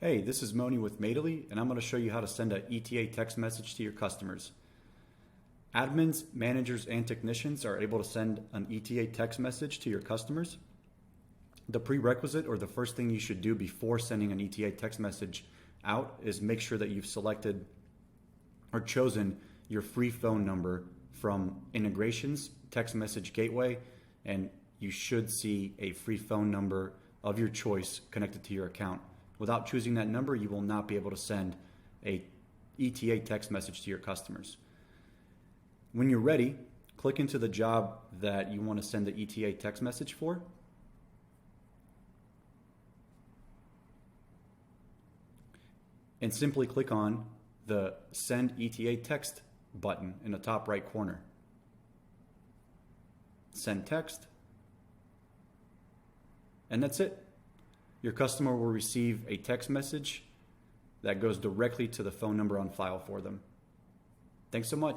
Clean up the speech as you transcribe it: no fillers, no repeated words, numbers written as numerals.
Hey, this is Moni with Maidily, and I'm going to show you how to send an ETA text message to your customers. Admins, managers, and technicians are able to send an ETA text message to your customers. The prerequisite, or the first thing you should do before sending an ETA text message out, is make sure that you've selected or chosen your free phone number from Integrations Text Message Gateway, and you should see a free phone number of your choice connected to your account. Without choosing that number, you will not be able to send a ETA text message to your customers. When you're ready, click into the job that you want to send the ETA text message for. And simply click on the Send ETA Text button in the top right corner. Send text. And that's it. Your customer will receive a text message that goes directly to the phone number on file for them. Thanks so much.